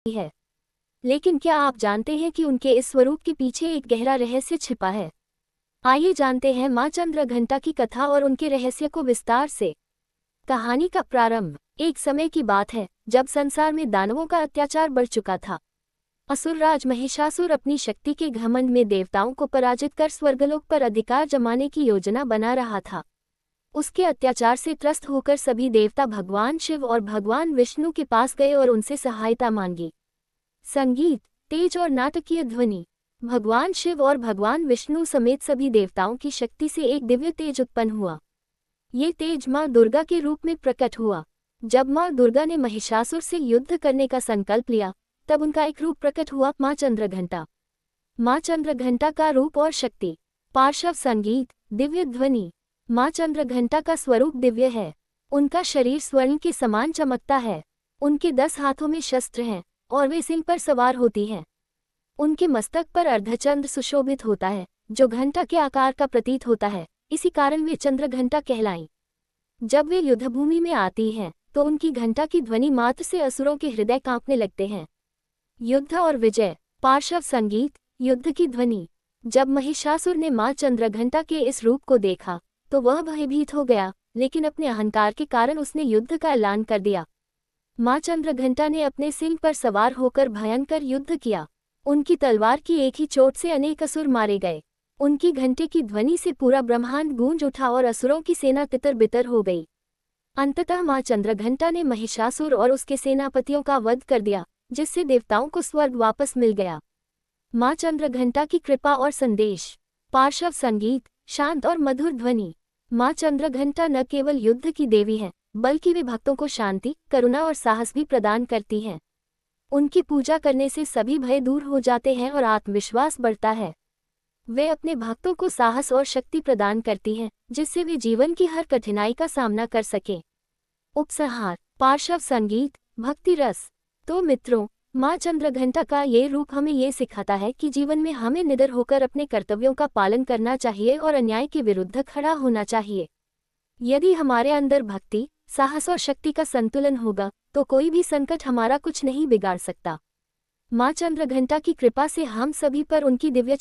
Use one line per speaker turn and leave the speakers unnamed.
है। लेकिन क्या आप जानते हैं कि उनके इस स्वरूप के पीछे एक गहरा रहस्य छिपा है? आइए जानते हैं माँ चंद्रघंटा की कथा और उनके रहस्य को विस्तार से। कहानी का प्रारंभ एक समय की बात है जब संसार में दानवों का अत्याचार बढ़ चुका था। असुरराज महिषासुर अपनी शक्ति के घमंड में देवताओं को पराजित कर स्वर्गलोक पर अधिकार जमाने की योजना बना रहा था। उसके अत्याचार से त्रस्त होकर सभी देवता भगवान शिव और भगवान विष्णु के पास गए और उनसे सहायता मांगी। संगीत, तेज और नाटकीय ध्वनि। भगवान शिव और भगवान विष्णु समेत सभी देवताओं की शक्ति से एक दिव्य तेज उत्पन्न हुआ। ये तेज माँ दुर्गा के रूप में प्रकट हुआ। जब माँ दुर्गा ने महिषासुर से युद्ध करने का संकल्प लिया तब उनका एक रूप प्रकट हुआ, माँ चंद्रघंटा। माँ चंद्रघंटा का रूप और शक्ति। पार्श्व संगीत, दिव्य ध्वनि। माँ चंद्रघंटा का स्वरूप दिव्य है। उनका शरीर स्वर्ण के समान चमकता है। उनके 10 हाथों में शस्त्र हैं और वे सिंह पर सवार होती हैं। उनके मस्तक पर अर्धचंद्र सुशोभित होता है जो घंटा के आकार का प्रतीत होता है, इसी कारण वे चंद्रघंटा कहलाईं। जब वे युद्धभूमि में आती हैं तो उनकी घंटा की ध्वनि मात्र से असुरों के हृदय कांपने लगते हैं। युद्ध और विजय। पार्श्व संगीत, युद्ध की ध्वनि। जब महिषासुर ने माँ चंद्रघंटा के इस रूप को देखा तो वह भयभीत हो गया, लेकिन अपने अहंकार के कारण उसने युद्ध का ऐलान कर दिया। माँ चंद्रघंटा ने अपने सिंह पर सवार होकर भयंकर युद्ध किया। उनकी तलवार की एक ही चोट से अनेक असुर मारे गए। उनकी घंटे की ध्वनि से पूरा ब्रह्मांड गूंज उठा और असुरों की सेना तितर-बितर हो गई। अंततः माँ चंद्रघंटा ने महिषासुर और उसके सेनापतियों का वध कर दिया, जिससे देवताओं को स्वर्ग वापस मिल गया। माँ चंद्रघंटा की कृपा और संदेश। पार्श्व संगीत, शांत और मधुर ध्वनि। माँ चंद्रघंटा न केवल युद्ध की देवी हैं, बल्कि वे भक्तों को शांति, करुणा और साहस भी प्रदान करती हैं। उनकी पूजा करने से सभी भय दूर हो जाते हैं और आत्मविश्वास बढ़ता है। वे अपने भक्तों को साहस और शक्ति प्रदान करती हैं, जिससे वे जीवन की हर कठिनाई का सामना कर सकें। उपसंहार। पार्श्व संगीत, भक्ति रस। तो मित्रों, माँ चंद्रघंटा का ये रूप हमें ये सिखाता है कि जीवन में हमें निडर होकर अपने कर्तव्यों का पालन करना चाहिए और अन्याय के विरुद्ध खड़ा होना चाहिए। यदि हमारे अंदर भक्ति, साहस और शक्ति का संतुलन होगा तो कोई भी संकट हमारा कुछ नहीं बिगाड़ सकता। माँ चंद्रघंटा की कृपा से हम सभी पर उनकी दिव्य